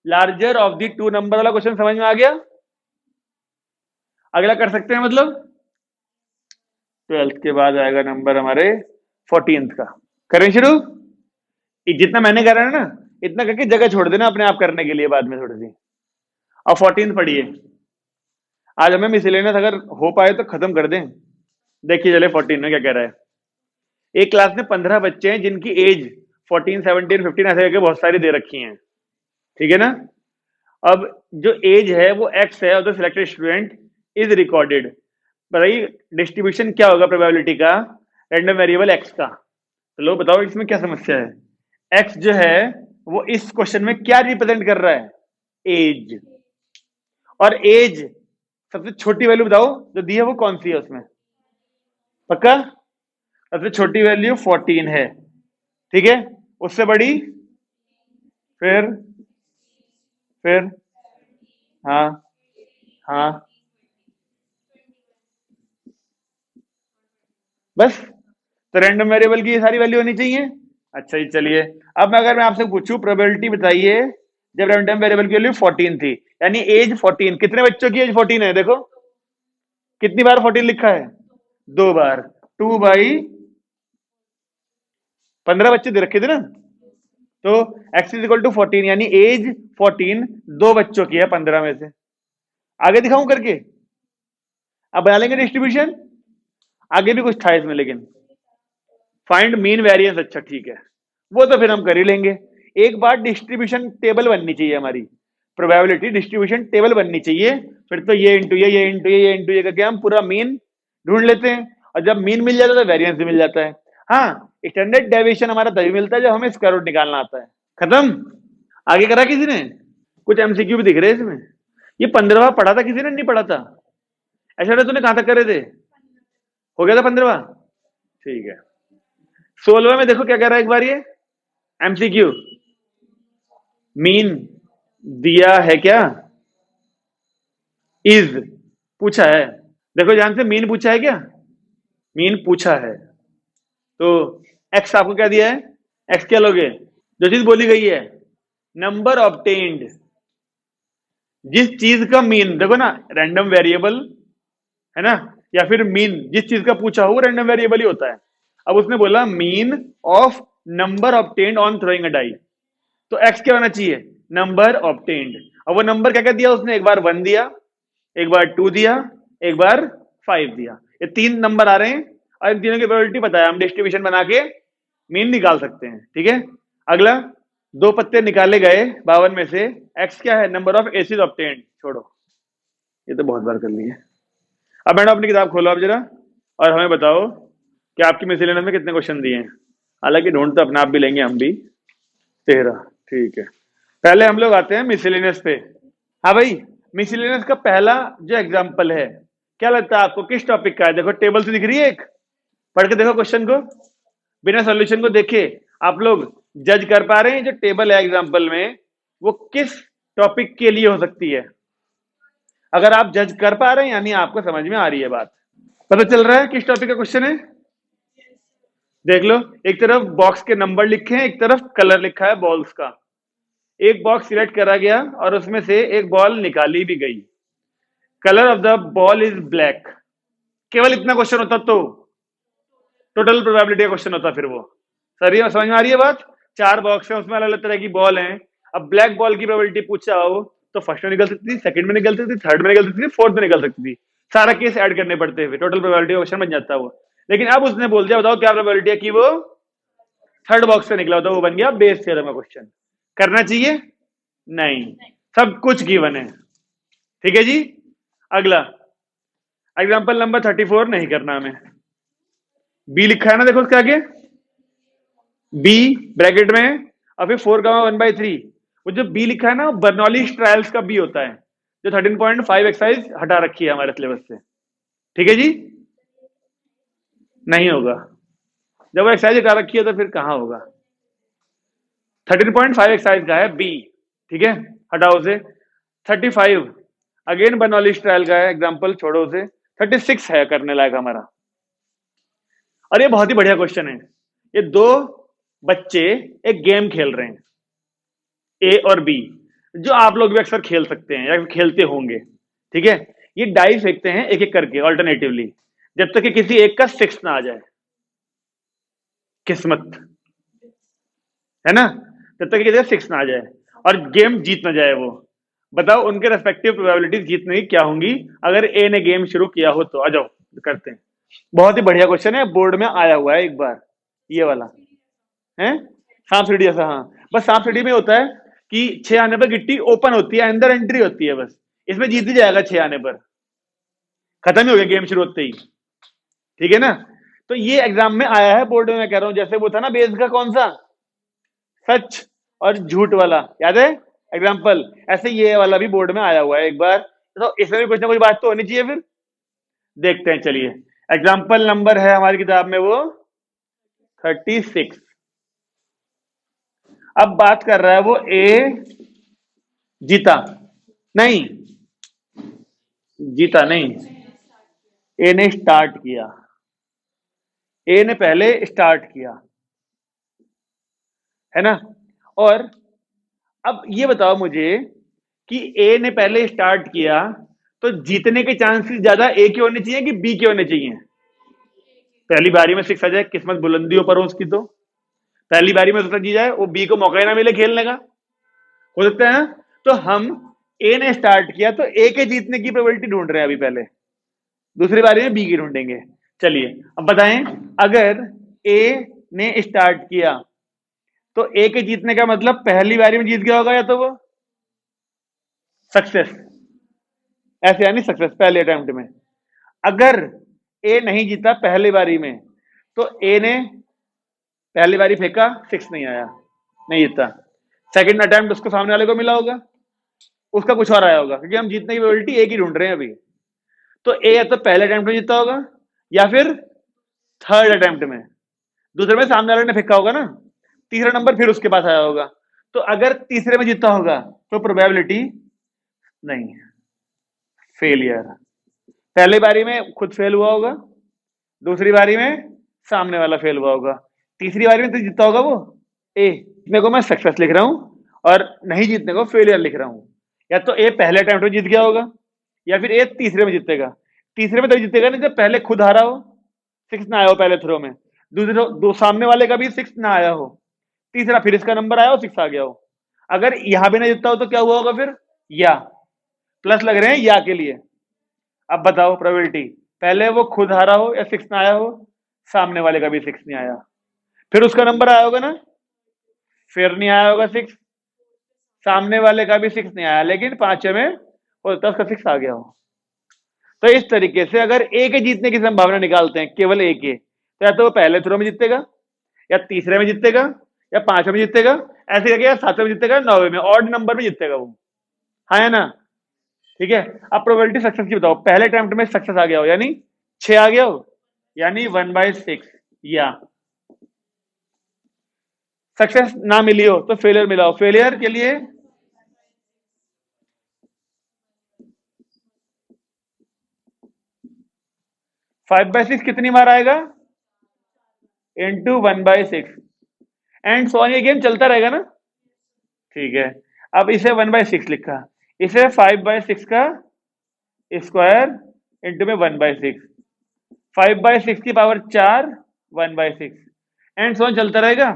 Larger of the two number वाला क्वेश्चन समझ में आ गया? अगला कर सकते हैं मतलब 12th के बाद आएगा नंबर हमारे 14th का। करें शुरू? जितना मैंने करा है ना इतना करके जगह छोड़ देना अपने आप करने के लिए बाद में थोड़ी सी। अब 14th पढ़िए। आज हमें मिसलेनियस अगर हो पाए तो खत्म कर दें। देखिए चले 14 में क्या कह रहा है। एक क्लास में 15 बच्चे हैं जिनकी एज 14 17 15 ऐसे करके बहुत सारी दे रखी हैं। ठीक है ना? अब जो एज है वो x है और the selected student is recorded. बताइए डिस्ट्रीब्यूशन क्या होगा प्रोबेबिलिटी का रैंडम वेरिएबल x का? तो लो बताओ इसमें क्या समस्या है? x जो है वो इस क्वेश्चन में क्या रिप्रेजेंट कर रहा है? एज। और एज सबसे छोटी वैल्यू बताओ जो दी है वो कौन सी है उसमें? पक्का? सबसे छोटी वैल्यू 14 है। ठीक है, उससे बड़ी फिर फिर हाँ हाँ बस, तो रैंडम वेरिएबल की ये सारी वैल्यू होनी चाहिए। अच्छा जी चलिए, अब अगर मैं आपसे पूछूं प्रोबेबिलिटी बताइए, जब रैंडम वेरिएबल की वैल्यू 14 थी, यानी एज 14, कितने बच्चों की एज 14 है देखो, कितनी बार 14 लिखा है, 2 बार, 2/15 बच्चे दे रखे थे ना, तो x इज इक्वल टू 14, यानी एज 14 दो बच्चों की है 15 में से। आगे दिखाऊं करके, अब बना लेंगे डिस्ट्रीब्यूशन, आगे भी कुछ था इसमें लेकिन, फाइंड मीन वेरिएंस, अच्छा ठीक है, वो तो फिर हम कर ही लेंगे। एक बार डिस्ट्रीब्यूशन टेबल बननी चाहिए हमारी, प्रोबेबिलिटी डिस्ट्रीब्यूशन टेबल बननी चाहिए, फिर तो ये इंटू ये इंटू ये इंटू ये करके हम पूरा मीन ढूंढ लेते हैं, और जब मीन मिल जाता है तो वेरिएंस भी मिल जाता है। हाँ, स्टैंडर्ड डेविएशन हमारा तभी मिलता है जब हमें स्क्वायर रूट निकालना आता है। खत्म। आगे करा किसी ने, कुछ एमसीक्यू भी दिख रहे हैं इसमें। ये 15वां पढ़ा था किसी ने, नहीं पढ़ा था? ऐसा तूने कहां तक करे थे, हो गया था 15वां? ठीक है, 16वां में देखो क्या कह रहा है एक बार ये एमसीक्यू, मीन दिया है क्या, इज पूछा है, देखो ध्यान से, मीन पूछा है क्या, मीन पूछा है, तो एक्स आपको क्या दिया है, एक्स क्या लोगे, जो चीज बोली गई है, नंबर ऑब्टेन्ड, जिस चीज का मीन देखो ना, रैंडम वेरिएबल है ना, या फिर मीन जिस चीज का पूछा हो वो रैंडम वेरिएबल ही होता है। अब उसने बोला mean of number obtained on throwing a die, तो एक्स क्या होना चाहिए, नंबर ऑब्टेन्ड। अब वो नंबर क्या क्या दिया उसने, एक बार 1 दिया, एक बार 2 दिया, एक बार 5 दिया, ये 3 नंबर आ रहे हैं, और इन तीनों की प्रोबेबिलिटी बताया, हम डिस्ट्रीब्यूशन बना के मीन निकाल सकते हैं। ठीक है, अगला, 2 पत्ते निकाले गए 52 में से, एक्स क्या है, नंबर ऑफ एसिड ऑब्टेन्ड, छोड़ो, ये तो बहुत बार कर लिए। अब मैडम अपनी किताब खोलो आप जरा, और हमें बताओ कि आपकी मिसलेनियस में कितने क्वेश्चन दिए हैं, हालांकि ढूंढ तो अपने आप भी लेंगे हम भी, 13, ठीक है। पहले हम लोग आते हैं मिसलेनियस पे। हाँ भाई, मिसलेनियस का पहला जो एग्जांपल है, क्या लगता है आपको किस टॉपिक का है, देखो टेबल से दिख रही है एक, पढ़ के देखो क्वेश्चन को, बिना सॉल्यूशन को देखे आप लोग जज कर पा रहे हैं जो टेबल है एग्जांपल में वो किस टॉपिक के लिए हो सकती है। अगर आप जज कर पा रहे हैं यानी आपको समझ में आ रही है बात, पता चल रहा है किस टॉपिक का क्वेश्चन है। देख लो, एक तरफ बॉक्स के नंबर लिखे हैं, एक तरफ कलर लिखा है बॉल्स का, एक बॉक्स सिलेक्ट करा गया और उसमें से एक बॉल निकाली भी गई, colour of the ball is black, केवल इतना क्वेश्चन होता तो टोटल प्रोबेबिलिटी का क्वेश्चन होता फिर वो। सर ये समझ में आ रही है बात, 4 बॉक्स है उसमें अलग अलग तरह की बॉल हैं, अब ब्लैक बॉल की प्रोबेबिलिटी पूछा हो तो फर्स्ट में निकल सकती थी, सेकंड में निकल सकती थी, थर्ड में निकल सकती थी, फोर्थ में निकल सकती थी, सारा केस ऐड करने पड़ते हुए टोटल प्रोबेबिलिटी का क्वेश्चन बन जाता है वो। लेकिन अब उसने बोल दिया बताओ क्या प्रोबेबिलिटी है कि वो थर्ड बॉक्स से निकला होता, वो बन गया बेस थ्योरम का क्वेश्चन। करना चाहिए नहीं, सब कुछ गिवन है। ठीक है जी, अगला एग्जांपल नंबर 34 नहीं करना हमें, बी लिखा है ना देखो उसके आगे, बी ब्रैकेट में, और फिर 4, 1/3, वो जो बी लिखा है ना बर्नौलीज ट्रायल्स का बी होता है, जो 13.5 एक्सरसाइज हटा रखी है हमारे सिलेबस से। ठीक है जी, नहीं होगा, जब वो एक्सरसाइज हटा रखी है तो फिर कहां होगा, 13.5 एक्सरसाइज का है बी, ठीक है, हटाओ उसे। 35 अगेन बर्नौलीज ट्रायल का है, एग्जाम्पल छोड़ो उसे। 36 है करने लायक हमारा, और ये बहुत ही बढ़िया क्वेश्चन है। ये दो बच्चे एक गेम खेल रहे हैं, ए और बी, जो आप लोग भी अक्सर खेल सकते हैं या खेलते होंगे। ठीक है, ये डाई फेंकते हैं एक एक करके ऑल्टरनेटिवली, जब तक कि किसी एक का 6 ना आ जाए, किस्मत है ना, जब तक कि किसी का 6 ना आ जाए और गेम जीत ना जाए वो। बताओ उनके रेस्पेक्टिव प्रोबेबिलिटीज जीतने की क्या होंगी अगर ए ने गेम शुरू किया हो तो। आ जाओ करते हैं, बहुत ही बढ़िया क्वेश्चन है, बोर्ड में आया हुआ है एक बार ये वाला है, सांप सीढ़ी ऐसा। हाँ, बस सांप सीढ़ी में होता है कि 6 आने पर गिट्टी ओपन होती है, अंदर एंट्री होती है, बस इसमें जीत ही जाएगा 6 आने पर, खत्म ही हो गया गेम शुरू होते ही। ठीक है ना, तो ये एग्जाम में आया है बोर्ड में, मैं कह रहा हूं जैसे वो था ना बेस का कौन सा, सच और झूठ वाला, याद है एग्जाम्पल, ऐसे ये वाला भी बोर्ड में आया हुआ है एक बार, तो इसमें भी कुछ ना कुछ बात तो होनी चाहिए। फिर देखते हैं, चलिए एग्जाम्पल नंबर है हमारी किताब में वो 36। अब बात कर रहा है वो ए जीता नहीं, जीता नहीं, ए ने स्टार्ट किया, ए ने पहले स्टार्ट किया, है ना। और अब ये बताओ मुझे कि ए ने पहले स्टार्ट किया, तो जीतने के चांसेस ज्यादा ए के होने चाहिए कि बी के होने चाहिए? पहली बारी में 6 आ जाए, किस्मत बुलंदियों पर हो उसकी, तो पहली बारी में तो जीत जाए, वो बी को मौका ही ना मिले खेलने का, हो सकता है ना। तो हम, ए ने स्टार्ट किया तो ए के जीतने की प्रोबेबिलिटी ढूंढ रहे हैं अभी पहले, दूसरी बारी में बी की ढूंढेंगे। चलिए अब बताएं, अगर ए ने स्टार्ट किया तो ए के जीतने का मतलब पहली बारी में जीत गया होगा, या तो वो सक्सेस, ऐसे यानी सक्सेस पहले अटेम्प्ट में। अगर ए नहीं जीता पहली बारी में, तो ए ने पहली बारी फेंका, 6 नहीं आया, नहीं जीता, सेकंड अटेम्प्ट उसको सामने वाले को मिला होगा, उसका कुछ और आया होगा, क्योंकि हम जीतने की प्रोबेबिलिटी एक ही ढूंढ रहे हैं अभी। तो ए या तो पहले अटेम्प्ट में जीता होगा, या फिर थर्ड अटेम्प्ट में, दूसरे में सामने वाले ने फेंका होगा ना, तीसरा नंबर फिर उसके पास आया होगा। तो अगर तीसरे में जीता होगा तो प्रोबेबिलिटी नहीं, फेलियर। पहली बारी में खुद फेल हुआ होगा, दूसरी बारी में सामने वाला फेल हुआ होगा, तीसरी बारी में तो जीता होगा वो ए। जीतने को मैं सक्सेस लिख रहा हूं और नहीं जीतने को फेलियर लिख रहा हूं। या तो ए पहले अटेम्प्ट में जीत गया होगा, या फिर ए तीसरे में जीतेगा। तीसरे में तभी जीतेगा नहीं जब पहले खुद हारा हो, 6 ना आया हो पहले थ्रो में, दूसरे दो सामने वाले का भी 6 ना आया हो, तीसरा फिर इसका नंबर आया हो, 6 आ गया हो। अगर यहां भी ना जीतता हो तो क्या हुआ होगा फिर, या प्लस लग रहे हैं या के लिए। अब बताओ प्रोबेबिलिटी, पहले वो खुद हारा हो या 6 ना आया हो, सामने वाले का भी 6 नहीं आया, फिर उसका नंबर आया होगा ना, फिर नहीं आया होगा 6, सामने वाले का भी 6 नहीं आया, लेकिन पांचवें में हो सकता है उसका 6 आ गया हो। तो इस तरीके से अगर ए के जीतने की संभावना निकालते हैं, केवल ए के, तो या तो वो पहले थ्रो में जीतेगा, या तीसरे में जीतेगा, या पांचवें में जीतेगा, ऐसे करके या सातवें में जीतेगा, नौवे में, ऑड नंबर में जीतेगा वो, हाँ है ना। ठीक है, अब प्रोबेबिलिटी सक्सेस की बताओ, पहले अटेम्प्ट में सक्सेस आ गया हो, यानी 6 आ गया हो, यानी 1/6, या सक्सेस ना मिली हो तो फेलियर मिला हो, फेलियर के लिए 5/6 कितनी बार आएगा, इंटू 1/6, एंड सो ऑन, ये गेम चलता रहेगा ना। ठीक है, अब इसे 1/6 लिखा, इसे 5/6 का स्क्वायर इंटू में 1/6, 5/6 की पावर 4, 1/6, एंड सो ऑन चलता रहेगा।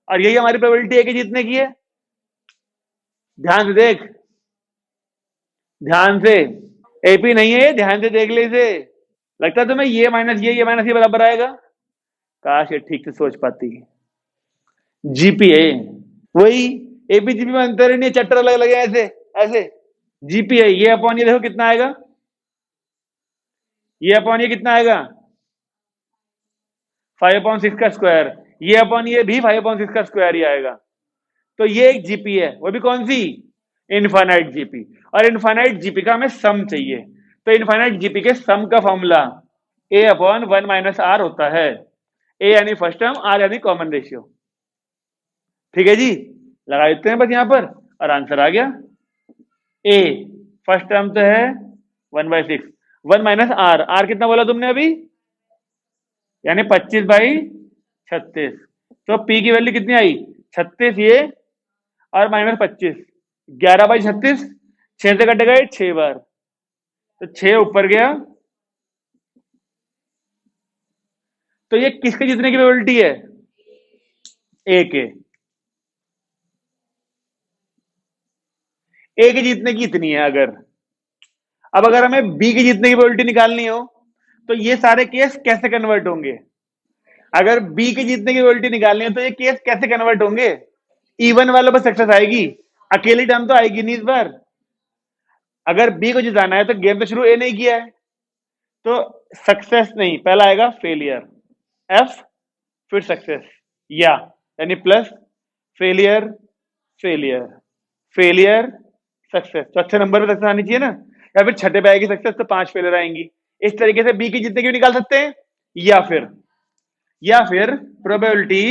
और यही हमारी प्रोबेबिलिटी है कि जीतने की है। ध्यान से देख, ध्यान से, एपी नहीं है, ध्यान से देख ले इसे। लगता है तुम्हें ये माइनस ये बराबर आएगा, काश ये ठीक से सोच पाती। जीपीए वही, एपीजीपी में अंतर ही नहीं, चैप्टर अलग अलग है ऐसे ऐसे। जीपीए ये अपॉन ये देखो कितना आएगा, ये अपॉन ये कितना आएगा, 5/6 का स्क्वायर, ये अपॉन ये भी 5/6 का स्क्वायर ही आएगा। तो ये एक जीपी है, वो भी कौन सी, इनफाइनाइट जीपी। और इनफाइनाइट जीपी का हमें सम चाहिए, तो इनफाइनाइट जीपी के सम का formula a upon 1 minus R होता है। ए यानी फर्स्ट टर्म, आर यानी कॉमन रेशियो। ठीक है जी, लगा देते हैं बस यहां पर, और आंसर आ गया। ए फर्स्ट टर्म तो है 1/6, 1 माइनस आर, आर कितना बोला तुमने अभी, यानी 25/36। तो पी की वैल्यू कितनी आई, 36 ये, और माइनस 25, 11/36, 6 से कटेगा ये 6 बार, तो 6 ऊपर गया। तो ये किसके जीतने की प्रोबेबिलिटी है, ए के। ए के जीतने की इतनी है। अब अगर हमें बी के जीतने की प्रोबेबिलिटी निकालनी हो, तो ये सारे केस कैसे कन्वर्ट होंगे। अगर बी के जीतने की प्रोबेबिलिटी निकालनी है तो ये केस कैसे कन्वर्ट होंगे, इवन वालों पर सक्सेस आएगी, अकेली टर्म तो आएगी नहीं इस बार। अगर बी को जिताना है तो गेम तो शुरू ए नहीं किया है, तो सक्सेस नहीं, पहला आएगा फेलियर, एफ फिर सक्सेस, या यानी plus failure failure failure success. तो अच्छे नंबर पे सक्सेस आनी चाहिए ना, या फिर छठे पे आएगी सक्सेस तो 5 फेलियर आएंगी। इस तरीके से बी की जीतने की निकाल सकते हैं। या फिर प्रोबेबिलिटी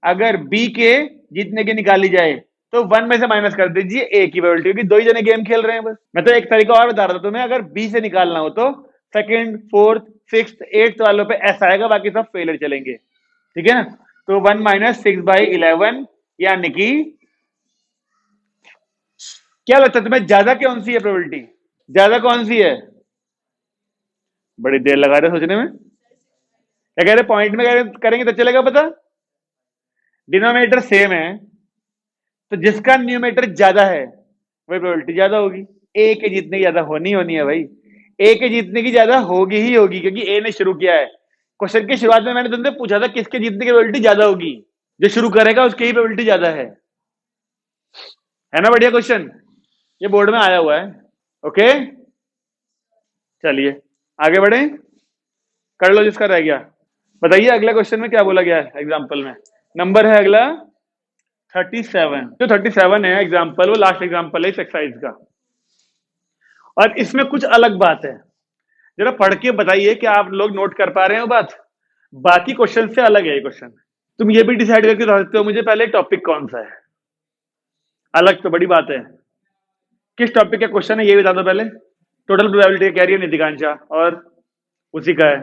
अगर बी के जीतने की निकाली जाए तो 1 में से माइनस कर दीजिए ए की प्रोबेबिलिटी, क्योंकि दो ही जने गेम खेल रहे हैं बस। मैं तो एक तरीका और बता रहा था तुम्हें, अगर बी से निकालना हो तो सेकंड, फोर्थ, सिक्स्थ, एट्थ वालों पे एस आएगा, बाकी सब फेलियर चलेंगे। ठीक है ना? तो 1 माइनस 6/11, यानी कि क्या लगता है तुम्हें, ज्यादा कौन सी है प्रोबेबिलिटी? ज्यादा कौन सी है? बड़ी देर लगा रहे सोचने में। क्या कह रहे, पॉइंट में करेंगे तो चलेगा पता? डिनोमिनेटर सेम है, तो जिसका न्यूमेटर ज्यादा है वही प्रोबेबिलिटी ज्यादा होगी। ए के जीतने की ज्यादा होनी है भाई, ए के जीतने की ज्यादा होगी ही होगी, क्योंकि ए ने शुरू किया है। क्वेश्चन की शुरुआत में मैंने तुमसे पूछा था किसके जीतने की प्रोबेबिलिटी ज्यादा होगी, जो शुरू करेगा उसकी ही प्रोबेबिलिटी ज्यादा है ना? बढ़िया क्वेश्चन, ये बोर्ड में आया हुआ है। ओके, चलिए आगे बढ़े, कर लो जिसका रह गया। बताइए अगला क्वेश्चन में क्या बोला गया है एग्जाम्पल में। नंबर है अगला 37। जो 37 है एग्जाम्पल, वो लास्ट एग्जाम्पल है इस एक्सरसाइज का, और इसमें कुछ अलग बात है। जरा पढ़ के बताइए कि आप लोग नोट कर पा रहे हो बात। बाकी क्वेश्चन से अलग है ये क्वेश्चन। तुम ये भी डिसाइड करके बता सकते हो मुझे पहले टॉपिक कौन सा है। अलग तो बड़ी बात है, किस टॉपिक का क्वेश्चन है ये बता दो पहले। टोटल प्रोबेबिलिटी कह रही है नितिकांक्षा, और उसी का है।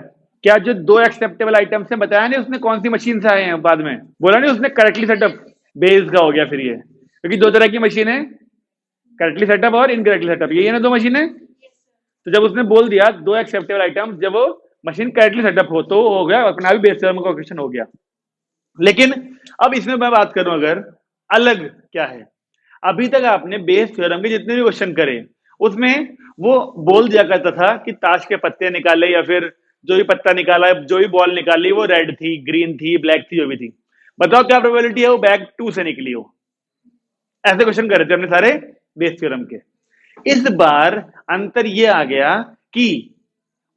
क्या जो दो एक्सेप्टेबल आइटम्स ने बताया नहीं उसने कौन सी मशीन से आए हैं, बाद में बोला नहीं उसने, करेक्टली सेटअप बेस्ड का हो गया फिर ये, क्योंकि दो तरह की मशीन है, करेक्टली सेटअप और इनकरेक्टली सेटअप, यही है ना दो मशीन है। तो जब उसने बोल दिया दो एक्सेप्टेबल आइटम्स, जब वो मशीन करेक्टली सेटअप हो तो हो गया अपना भी बेस थ्योरम का क्वेश्चन हो गया। लेकिन अब इसमें मैं बात करूं अगर अलग क्या है, अभी तक आपने बेस थ्योरम के जितने भी क्वेश्चन करे उसमें वो बोल दिया करता था कि ताश के पत्ते निकाले, या फिर जो भी पत्ता निकाला, जो भी बॉल निकाली वो रेड थी, ग्रीन थी, ब्लैक थी, जो भी थी। बताओ क्या प्रोबेबिलिटी है वो बैग 2 से निकली हो। ऐसे क्वेश्चन करे थे हमने सारे बेस थ्योरम के। इस बार अंतर ये आ गया कि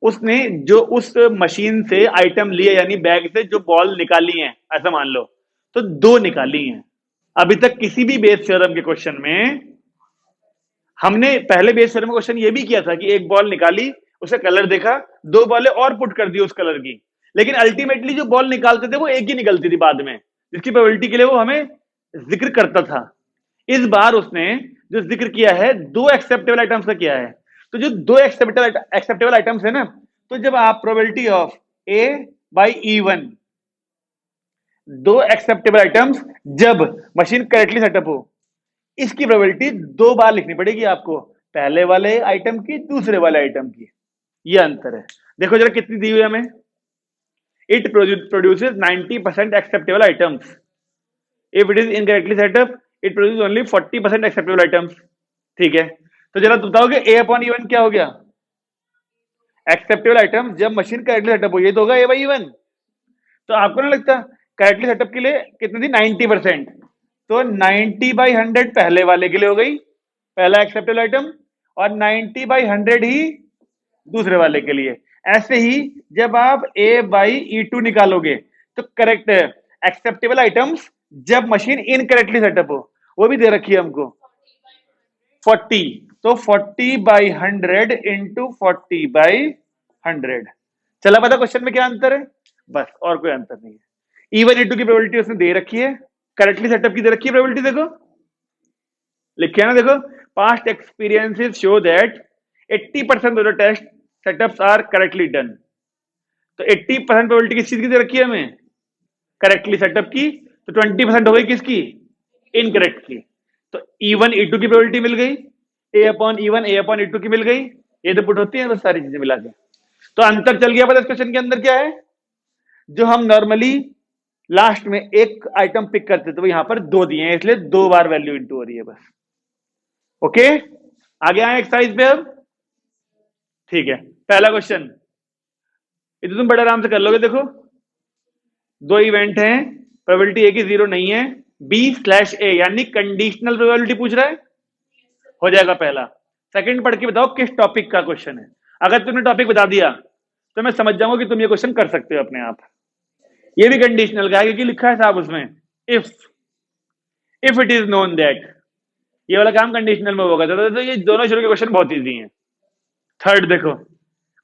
उसने जो उस मशीन से आइटम लिए, यानी बैग से जो बॉल निकाली है, ऐसा मान लो, तो दो निकाली हैं। अभी तक किसी भी बेस थ्योरम के क्वेश्चन में हमने पहले बेस थ्योरम क्वेश्चन ये भी किया था कि एक बॉल निकाली, उसे कलर देखा, दो बॉलें और पुट कर दी उस कलर की, लेकिन अल्टीमेटली जो बॉल निकालते थे वो एक ही निकलती थी बाद में, जिसकी प्रोबेबिलिटी के लिए वो हमें जिक्र करता था। इस बार उसने जो जिक्र किया है दो एक्सेप्टेबल आइटम्स का किया है। तो जो दो एक्सेप्टेबल आइटम्स है ना, तो जब आप probability of A by E1, दो एक्सेप्टेबल आइटम्स जब मशीन करेक्टली सेटअप हो, इसकी प्रोबेबिलिटी दो बार लिखनी पड़ेगी आपको, पहले वाले आइटम की, दूसरे वाले आइटम की। ये अंतर है। देखो जरा कितनी दी हुई है हमें, it produces 90% acceptable items, if it is incorrectly setup it produce only 40% acceptable items. ठीक है, तो जरा बताओगे ए अपॉन E1 क्या हो गया? एक्सेप्टेबल आइटम जब मशीन करेक्टली सेटअप हो, ये तो होगा ए बाई E1। तो आपको नहीं लगता करेक्टली सेटअप के लिए कितनी थी, 90%, तो 90/100 पहले वाले के लिए हो गई, पहला एक्सेप्टेबल आइटम, और 90/100 ही दूसरे वाले के लिए। ऐसे ही जब आप A/E2 निकालोगे तो करेक्ट एक्सेप्टेबल आइटम्स जब मशीन इनकरेक्टली सेटअप हो, वो भी दे रखी है हमको 40, तो 40/100 इंटू 40/100। चला पता क्वेश्चन में क्या अंतर है? बस, और कोई अंतर नहीं है। E1 E2 की प्रोबेबिलिटी उसने दे रखी है, करेक्टली सेटअप की दे रखी है प्रोबेबिलिटी, देखो लिखे ना, देखो past experiences show that 80% of the test setups are correctly done. तो 80% प्रोबेबिलिटी किस चीज की दे रखी है हमें? करेक्टली सेटअप की। तो 20% हो गई किसकी? इनकरेक्ट की। तो E1 E2 की प्रोबेबिलिटी मिल गई, A upon E1 A upon E2 की मिल गई। ये तो पुट होती है बस सारी चीजें मिला के। तो अंतर चल गया पता इस क्वेश्चन के अंदर क्या है? जो हम नॉर्मली लास्ट में एक आइटम पिक करते थे वो यहां पर दो दिए हैं, इसलिए दो बार वैल्यू इंटू हो रही है बस। ओके, आगे आए एक्सरसाइज पे अब। ठीक है, पहला क्वेश्चन ये तो तुम बड़े आराम से कर लोगे। देखो दो इवेंट हैं, प्रोबेबिलिटी ए की 0 नहीं है, B/A यानी कंडीशनल प्रोबेबिलिटी पूछ रहा है, हो जाएगा पहला। सेकंड पढ़ के बताओ किस टॉपिक का क्वेश्चन है। अगर तुमने टॉपिक बता दिया तो मैं समझ जाऊंगा कि तुम ये क्वेश्चन कर सकते हो अपने आप। ये भी कंडीशनल का है क्योंकि लिखा है साहब उसमें if it is known that, ये वाला काम कंडीशनल में होगा। तो ये दोनों शुरू के क्वेश्चन बहुत इजी हैं। थर्ड देखो,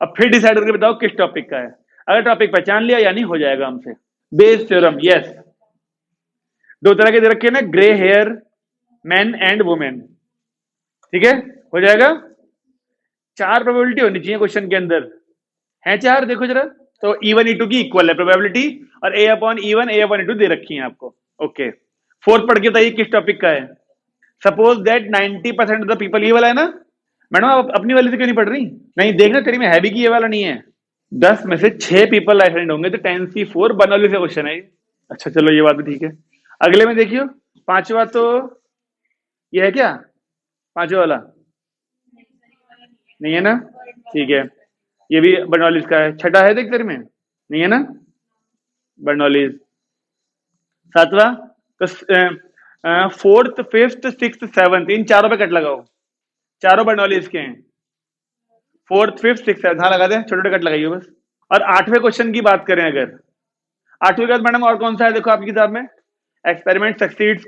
अब फिर डिसाइड करके बताओ किस टॉपिक का है। अगर टॉपिक पहचान लिया यानी हो जाएगा हमसे। बेस थ्योरम, यस, दो तरह के दे रखे ना, grey hair man and women. ठीक है, हो जाएगा। 4 प्रोबेबिलिटी होनी चाहिए क्वेश्चन के अंदर, है 4, देखो जरा। तो E1 E2 की इक्वल है प्रोबेबिलिटी, और A upon E1 A upon E2 दे रखी है आपको। ओके, फोर्थ पढ़ के बताइए किस टॉपिक का है। Suppose that 90% of the people, ये वाला है ना मैडम, आप अपनी वाली से क्यों नहीं पढ़ रही? नहीं, देखना तेरी में है भी कि ये वाला नहीं है। 10 में से 6 पीपल एटेंड होंगे तो 10C4 बनौली से क्वेश्चन है ये। अच्छा चलो, ये बात भी ठीक है। अगले में देखियो, पांचवा तो ये है क्या, पांचवा वाला नहीं है ना, ठीक है। ये भी बर्नौलीज का है। छठा है देख तेरे में, नहीं है ना बर्नौलीज। सातवां तो फोर्थ फिफ्थ सिक्स सेवंथ, इन चारों पे कट लगाओ, चारों बर्नौलीज के हैं। फोर्थ फिफ्थ सिक्स सेवंथ, हाँ लगा दे, छोटे छोटे कट लगाइए बस। और 8वें क्वेश्चन की बात करें अगर, 8वीं के बाद मैडम और कौन सा है देखो आपकी किताब में, experiment succeeds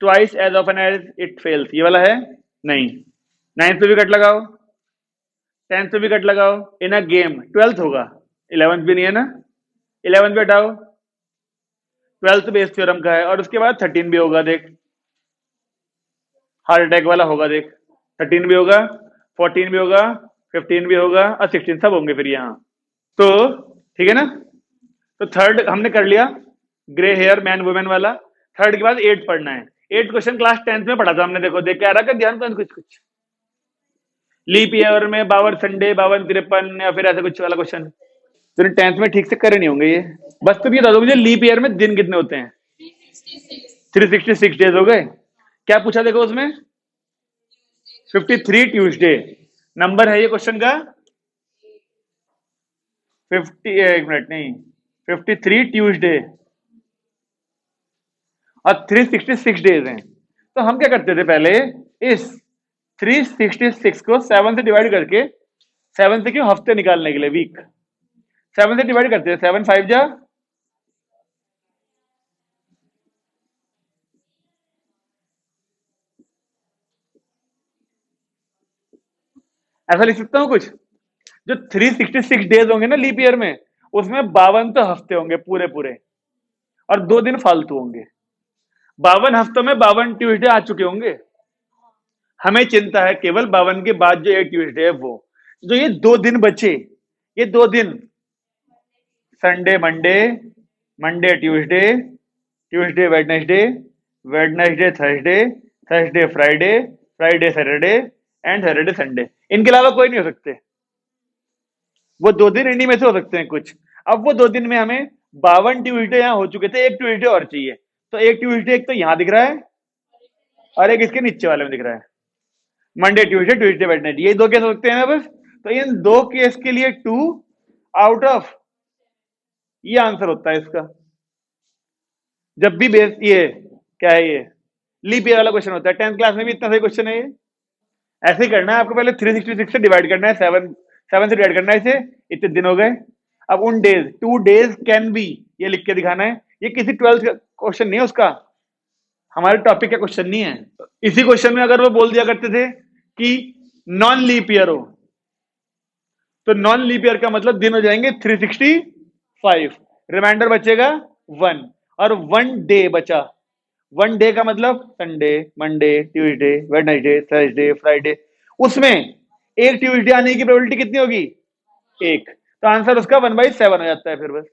twice as often as it fails, ये वाला है नहीं। 9th पे भी कट लगाओ, 10th पे भी कट लगाओ, इन अ गेम 12th होगा, 11th भी नहीं है ना, 11th पे हटाओ, 12th बेस थ्योरम का है। और उसके बाद 13 भी होगा देख, हार्ट अटैक वाला होगा देख, 13 भी होगा, 14 भी होगा, 15 भी होगा, और 16 सब होंगे फिर यहाँ। तो ठीक है ना, तो थर्ड हमने कर लिया, ग्रे हेयर मैन वुमेन वाला। थर्ड के बाद 8 पढ़ना है। 8 क्वेश्चन क्लास 10th में पढ़ा था हमने, देखो देख के आ रहा, ध्यान तो कुछ कुछ लीप ईयर में 52 संडे 52 53 या फिर ऐसा कुछ वाला क्वेश्चन तो 10th में ठीक से करे नहीं होंगे ये। बस तुम ये बता दो मुझे, लीप ईयर में दिन कितने होते हैं? 366 डेज हो गए। क्या पूछा देखो उसमें, 53 ट्यूसडे नंबर है ये क्वेश्चन का। 50, एक मिनट नहीं, 53 ट्यूसडे और 366 डेज हैं। तो हम क्या करते थे पहले, इस 366 को 7 से डिवाइड करके, 7 से क्यों, हफ्ते निकालने के लिए, वीक, 7 से डिवाइड करते हैं, 7 5 जा, ऐसा लिख सकता हूं कुछ। जो 366 डेज होंगे ना लीप ईयर में, उसमें 52 तो हफ्ते होंगे पूरे पूरे, और 2 दिन फालतू होंगे। 52 हफ्तों में 52 ट्यूसडे आ चुके होंगे। हमें चिंता है केवल 52 के बाद जो एक ट्यूसडे है वो, जो ये 2 दिन बचे, ये 2 दिन Sunday Monday, Monday Tuesday, Tuesday Wednesday, Wednesday Thursday, Thursday Friday, Friday Saturday, and Saturday Sunday. इनके अलावा कोई नहीं हो सकते। वो 2 दिन इन्हीं में से हो सकते हैं कुछ। अब वो 2 दिन में हमें 52 ट्यूसडे यहाँ हो चुके थे, एक ट्यूसडे और चाहिए। तो एक ट्यूसडे एक तो यहाँ दिख रहा है, और एक इसके नीचे वाले में दिख रहा है, मंडे ट्यूसडे ट्यूसडे वेडनेसडे, ये 2 केस हो सकते हैं ना बस। तो इन 2 केस के लिए 2 आउट ऑफ, ये आंसर होता है इसका। जब भी बेस ये क्या है, ये लीप ईयर वाला क्वेश्चन होता है, 10th क्लास में भी इतना सही क्वेश्चन है ये। ऐसे ही करना है आपको, पहले 366 से डिवाइड करना है, 7 से डिवाइड करना है इसे, इतने दिन हो गए। अब उन डेज, 2 डेज कैन बी, ये लिख के दिखाना है। ये किसी 12th का क्वेश्चन नहीं है, उसका हमारे टॉपिक का क्वेश्चन नहीं है। इसी क्वेश्चन में अगर वो बोल दिया करते थे कि नॉन लीप ईयर हो, तो नॉन लीप ईयर का मतलब दिन हो जाएंगे 365, रिमाइंडर बचेगा 1, और 1 डे बचा। 1 डे का मतलब Sunday Monday Tuesday Wednesday Thursday Friday, उसमें एक ट्यूसडे आने की प्रोबेबिलिटी कितनी होगी, 1। तो आंसर उसका 1/7 हो जाता है फिर बस।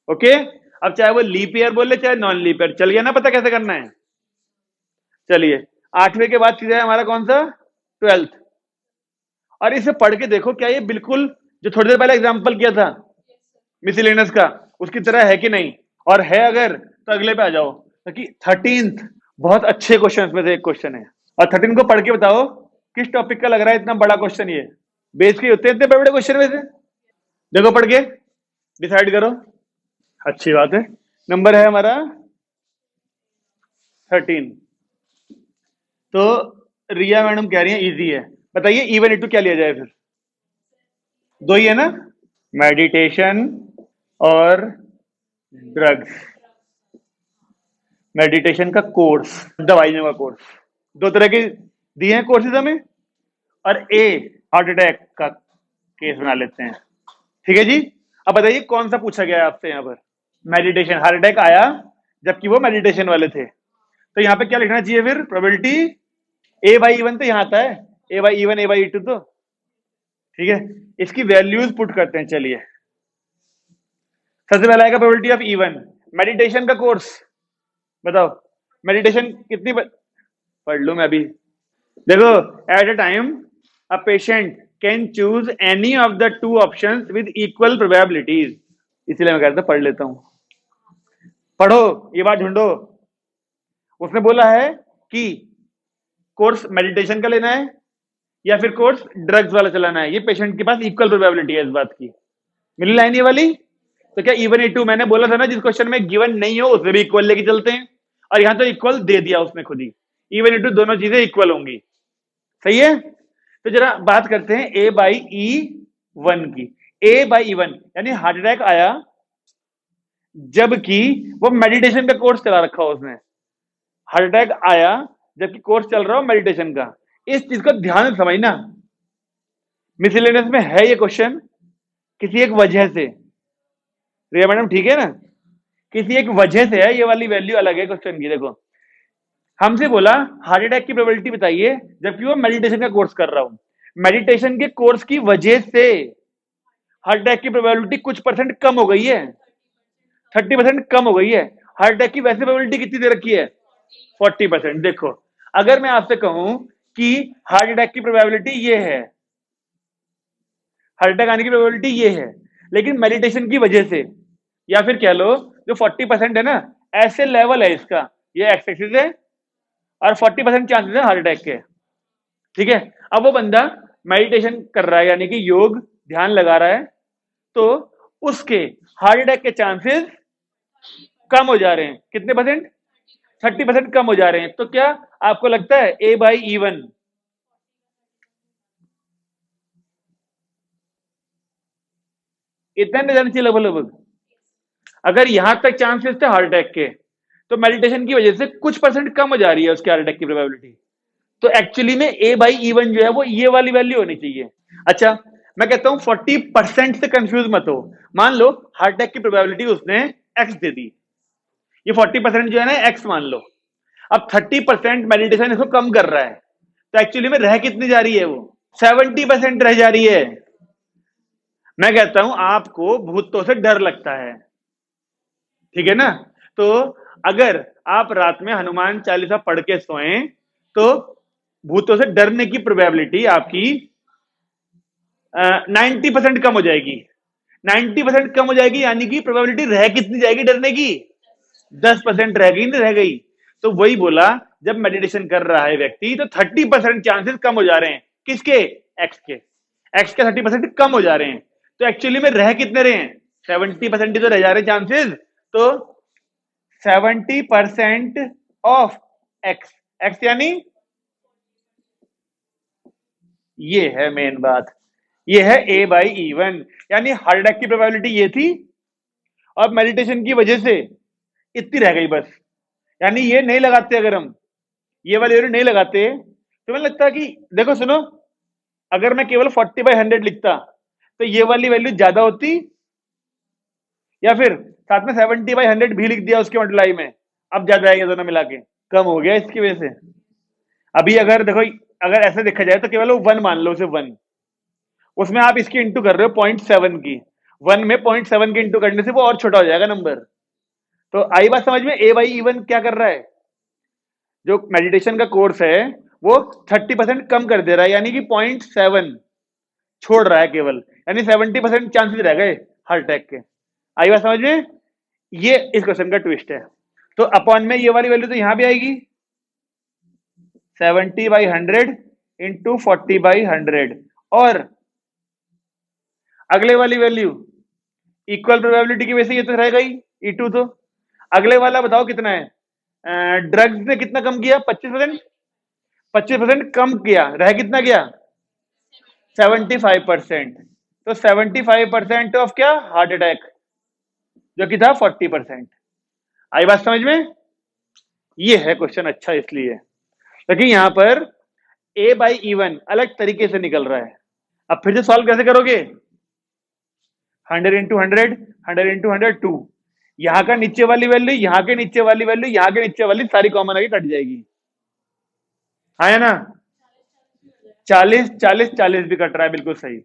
ओके, अब चाहे वो लीप ईयर बोले चाहे नॉन लीप ईयर, चल गया ना पता कैसे करना है। चलिए, 8वें के बाद सीधा है हमारा कौन सा, 12th। और इसे पढ़ के देखो, क्या ये बिल्कुल जो थोड़ी देर पहले एग्जांपल किया था मिसलेनियस का, उसकी तरह है कि नहीं, और है अगर तो अगले पे आ जाओ, क्योंकि 13th बहुत अच्छे क्वेश्चन में से एक क्वेश्चन है। और 13 को पढ़ के बताओ किस टॉपिक का लग रहा है इतना बड़ा क्वेश्चन, ये बेस के होते हैं इतने बड़े बड़े क्वेश्चन में से। देखो पढ़ के डिसाइड करो। अच्छी बात है, नंबर है हमारा 13। तो रिया मैडम कह रही है इजी है। बताइए इवन इनटू क्या लिया जाए फिर, 2 ही है ना, मेडिटेशन और ड्रग्स। मेडिटेशन का कोर्स, दवाइयों का कोर्स, 2 तरह के दिए हैं कोर्सेज हमें, और ए हार्ट अटैक का केस बना लेते हैं। ठीक है जी। अब बताइए कौन सा पूछा गया है आपसे यहाँ पर, मेडिटेशन। हार्ट अटैक आया जबकि वो मेडिटेशन वाले थे, तो यहाँ पे क्या लिखना चाहिए फिर? प्रोबेबिलिटी ए बाई इवन तो यहाँ आता है, A by even A by two, तो ठीक है। इसकी वैल्यूज पुट करते हैं। चलिए, सबसे पहला आएगा प्रोबेबिलिटी ऑफ इवन। मेडिटेशन का कोर्स बताओ, मेडिटेशन कितनी पढ़ लूं मैं अभी। देखो, at a time a patient can choose any of the two options with equal probabilities. इसलिए मैं कहता पढ़ लेता हूं। पढ़ो, ये बात ढूंढो। उसने बोला है कि कोर्स मेडिटेशन का लेना है या फिर कोर्स ड्रग्स वाला चलाना है। ये पेशेंट के पास इक्वल प्रोबेबिलिटी है इस बात की। मिली लाइन ये वाली? तो क्या इवन ए टू, मैंने बोला था ना जिस क्वेश्चन में गिवन नहीं हो उसमें भी इक्वल लेके चलते हैं, और यहां तो इक्वल दे दिया उसने खुद ही। इवन ए टू दोनों चीजें इक्वल होंगी। सही है। तो जरा बात करते हैं ए बाई ई वन की। ए बाई ई वन यानी हार्ट अटैक आया जबकि वो मेडिटेशन का कोर्स चला रखा हो उसने। हार्ट अटैक आया जबकि कोर्स चल रहा हो मेडिटेशन का। इस चीज को ध्यान से समझना। मिसलेनियस में है ये क्वेश्चन किसी एक वजह से। रिया मैडम ठीक है ना? किसी एक वजह से है, ये वाली वैल्यू अलग है क्वेश्चन की। देखो, हमसे बोला हार्ट अटैक की प्रोबेबिलिटी बताइए जबकि वो मेडिटेशन का कोर्स कर रहा हूं। मेडिटेशन के कोर्स की वजह से हार्ट अटैक की प्रोबेबिलिटी कुछ परसेंट कम हो गई है, 30% कम हो गई है। हार्ट अटैक की वैसे प्रोबेबिलिटी कितनी दे रखी है? 40%। देखो, अगर मैं आपसे कहूं कि हार्ट अटैक की प्रोबेबिलिटी ये है, हार्ट अटैक आने की प्रोबेबिलिटी ये है, लेकिन मेडिटेशन की वजह से, या फिर कह लो जो 40% है ना, ऐसे लेवल है इसका, ये एक्स एक्सिस है और 40% चांसेस है हार्ट अटैक के। ठीक है। अब वो बंदा मेडिटेशन कर रहा है यानी कि योग ध्यान लगा रहा है, तो उसके हार्ट अटैक के चांसेस कम हो जा रहे हैं। कितने परसेंट? 30% कम हो जा रहे हैं। तो क्या आपको लगता है ए बाई इवन इतना नहीं जाना चाहिए लगभग? अगर यहां तक चांसेस थे हार्ट अटैक के, तो मेडिटेशन की वजह से कुछ परसेंट कम हो जा रही है उसके हार्ट अटैक की प्रोबेबिलिटी। तो एक्चुअली में ए बाई इवन जो है वो ये वाली वैल्यू होनी चाहिए। अच्छा, मैं कहता हूं 40% से कंफ्यूज मत हो। मान लो हार्ट अटैक की प्रोबेबिलिटी उसने एक्स दे दी, ये 40% जो है ना एक्स मान लो। अब 30% मेडिटेशन इसको कम कर रहा है, तो एक्चुअली में रह कितनी जा रही है? वो 70% रह जा रही है। मैं कहता हूं आपको भूतों से डर लगता है, ठीक है ना? तो अगर आप रात में हनुमान चालीसा पढ़ के सोएं तो भूतों से डरने की प्रोबेबिलिटी आपकी 90% कम हो जाएगी। 90% कम हो जाएगी यानी कि प्रोबेबिलिटी रह कितनी जाएगी डरने की? 10% रह गई, नहीं रह गई। तो वही बोला, जब मेडिटेशन कर रहा है व्यक्ति तो 30% चांसेस कम हो जा रहे हैं। किसके? एक्स के। एक्स के 30% कम हो जा रहे हैं। तो एक्चुअली में रह कितने रहे हैं? 70% ही तो रह जा रहे हैं चांसेस। तो 70% ऑफ एक्स, एक्स यानी ये है मेन बात, ये है ए बाई इवन। यानी हार्ट अटैक की प्रोबेबिलिटी ये थी और मेडिटेशन की वजह से इतनी रह गई बस। यानी ये नहीं लगाते, अगर हम ये वाले नहीं लगाते तो मुझे लगता है कि देखो सुनो, अगर मैं केवल 40/100 लिखता तो ये वाली वैल्यू ज्यादा होती, या फिर साथ में 70/100 भी लिख दिया उसके मल्टीप्लाई में, अब ज्यादा आएगा दोनों मिला के, कम हो गया इसकी वजह से। अभी अगर देखो, अगर ऐसे देखा जाए तो केवल वो 1 मान लो, सिर्फ 1, उसमें आप इसकी इंटू कर रहे हो 0.7 की, 1 में 0.7 के इंटू करने से वो और छोटा हो जाएगा नंबर। तो आई बात समझ में? ए बाई इवन क्या कर रहा है? जो मेडिटेशन का कोर्स है वो 30% कम कर दे रहा है, यानी कि 0.7 छोड़ रहा है केवल, यानी 70% चांसेस रह गए हार्ट अटैक के। आई बात समझ में? ये इस क्वेश्चन का ट्विस्ट है। तो अपॉन में ये वाली वैल्यू तो यहां भी आएगी 70/100 इंटू 40/100, और अगले वाली वैल्यू इक्वल प्रोबेबिलिटी की वजह से ये तो रह गई E2। तो अगले वाला बताओ कितना है? ड्रग्स ने कितना कम किया? 25%। 25% कम किया, रह कितना गया? 75%। तो 75% ऑफ क्या? हार्ट अटैक, जो कि था 40%। आई बात समझ में? ये है क्वेश्चन अच्छा इसलिए, क्योंकि यहां पर ए बाई इवन अलग तरीके से निकल रहा है। अब फिर से सॉल्व कैसे करोगे? 100 इंटू 100, 100 इंटू 100 2, यहाँ का नीचे वाली वैल्यू, यहाँ के नीचे वाली वैल्यू, यहाँ के नीचे वाली सारी कॉमन आके कट जाएगी। हाँ है ना? 40 40 40 भी कट रहा है, बिल्कुल सही।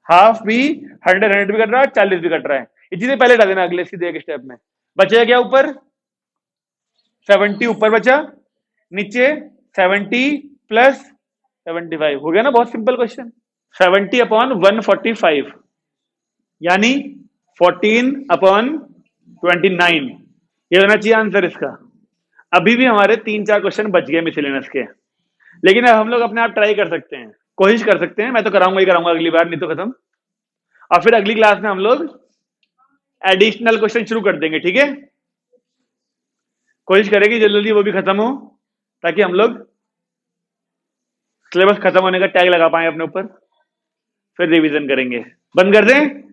हाफ भी, 100 100 भी कट रहा है, 40 भी कट रहा है। ये चीजें पहले डाल देना अगले सीधे एक स्टेप में। बचेगा क्या ऊपर? 70 ऊपर बचा, नीचे 70 प्लस 75 हो गया ना? बहुत सिंपल क्वेश्चन। 70 अपॉन 145 यानी 14 अपॉन 29, ये होना चाहिए आंसर इसका। अभी भी हमारे 3-4 क्वेश्चन बच गए मिसलेनियस के, लेकिन अब हम लोग अपने आप ट्राई कर सकते हैं, कोशिश कर सकते हैं। मैं तो कराऊंगा ही कराऊंगा अगली बार, नहीं तो खत्म। और फिर अगली क्लास में हम लोग एडिशनल क्वेश्चन शुरू कर देंगे, ठीक है? कोशिश करेंगे जल्दी जल्दी वो भी खत्म हो, ताकि हम लोग सिलेबस खत्म होने का टैग लगा पाए अपने ऊपर, फिर रिवीजन करेंगे। बंद कर दें?